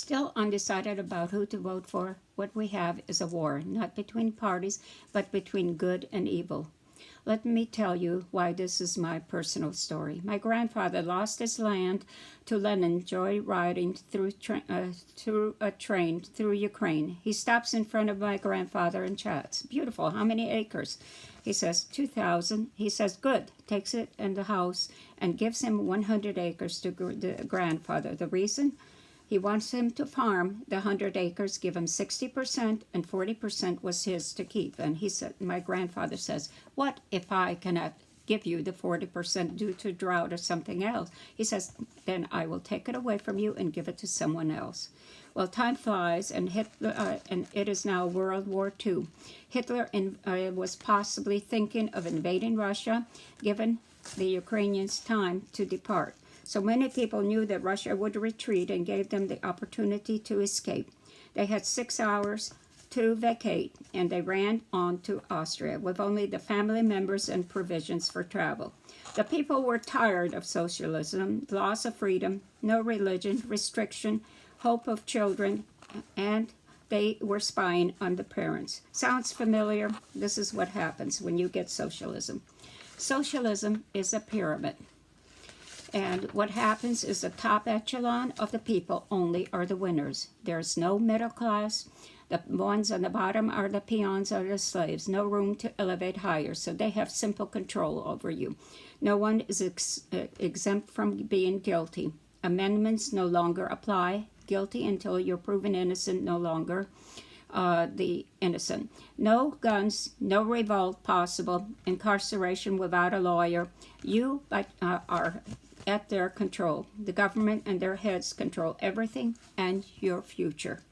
Still undecided about who to vote for, what we have is a war, not between parties, but between good and evil. Let me tell you why this is my personal story. My grandfather lost his land to Lenin joyriding through a train through Ukraine. He stops in front of my grandfather and chats. Beautiful. How many acres? He says, 2,000. He says, good. Takes it in the house and gives him 100 acres to the grandfather. The reason? He wants him to farm the 100 acres, give him 60%, and 40% was his to keep. And he said, my grandfather says, what if I cannot give you the 40% due to drought or something else? He says, then I will take it away from you and give it to someone else. Well, time flies, and and it is now World War II. Hitler was possibly thinking of invading Russia, given the Ukrainians time to depart. So many people knew that Russia would retreat and gave them the opportunity to escape. They had 6 hours to vacate, and they ran on to Austria with only the family members and provisions for travel. The people were tired of socialism, loss of freedom, no religion, restriction, hope of children, and they were spying on the parents. Sounds familiar? This is what happens when you get socialism. Socialism is a pyramid. And what happens is the top echelon of the people only are the winners. There's no middle class. The ones on the bottom are the peons or the slaves. No room to elevate higher, so they have simple control over you. No one is exempt from being guilty. Amendments no longer apply. Guilty until you're proven innocent, no longer the innocent. No guns, no revolt possible. Incarceration without a lawyer. You are at their control. The government and their heads control everything and your future.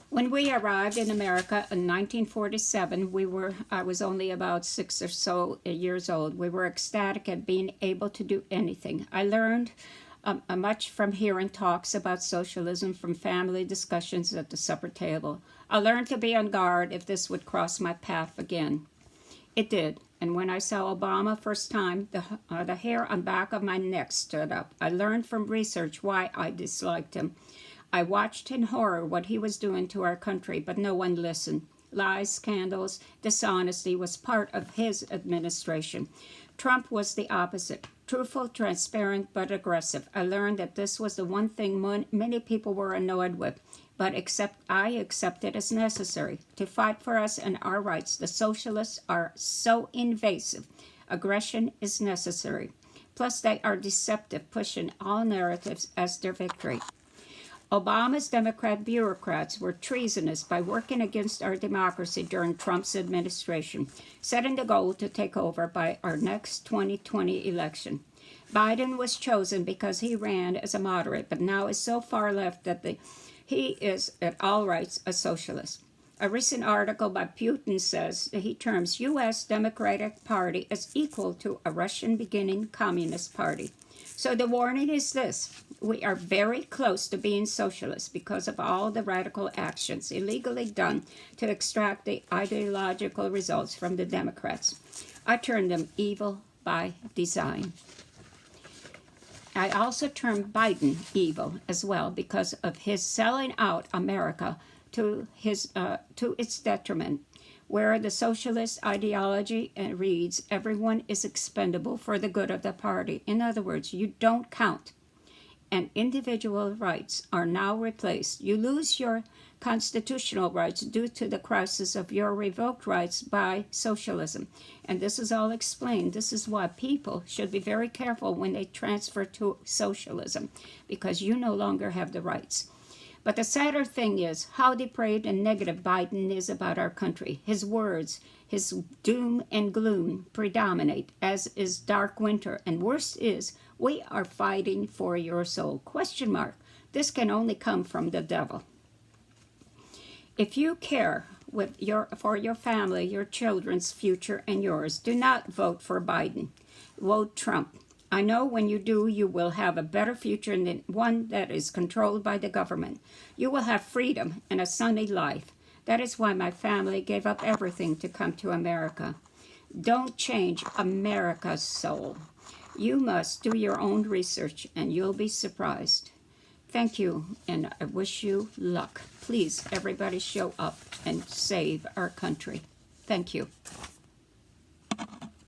When we arrived in America in 1947, I was only about 6 or so years old. We were ecstatic at being able to do anything. I learned much from hearing talks about socialism, from family discussions at the supper table. I learned to be on guard if this would cross my path again. It did, and when I saw Obama first time, the hair on back of my neck stood up. I learned from research why I disliked him. I watched in horror what he was doing to our country, but no one listened. Lies, scandals, dishonesty was part of his administration. Trump was the opposite. Truthful, transparent, but aggressive. I learned that this was the one thing many people were annoyed with, but I accept it as necessary. To fight for us and our rights, the socialists are so invasive. Aggression is necessary. Plus, they are deceptive, pushing all narratives as their victory. Obama's Democrat bureaucrats were treasonous by working against our democracy during Trump's administration, setting the goal to take over by our next 2020 election. Biden was chosen because he ran as a moderate, but now is so far left that he is, at all rights, a socialist. A recent article by Putin says that he terms U.S. Democratic Party as equal to a Russian-beginning Communist Party. So the warning is this: we are very close to being socialists because of all the radical actions illegally done to extract the ideological results from the Democrats. I term them evil by design. I also term Biden evil as well because of his selling out America to its detriment, where the socialist ideology reads everyone is expendable for the good of the party. In other words, you don't count, and individual rights are now replaced. You lose your constitutional rights due to the crisis of your revoked rights by socialism. And this is all explained. This is why people should be very careful when they transfer to socialism, because you no longer have the rights. But the sadder thing is how depraved and negative Biden is about our country. His words, his doom and gloom predominate, as is dark winter. And worst is, we are fighting for your soul. Question mark. This can only come from the devil. If you care for your family, your children's future, and yours, do not vote for Biden. Vote Trump. I know when you do, you will have a better future than one that is controlled by the government. You will have freedom and a sunny life. That is why my family gave up everything to come to America. Don't change America's soul. You must do your own research and you'll be surprised. Thank you, and I wish you luck. Please, everybody show up and save our country. Thank you.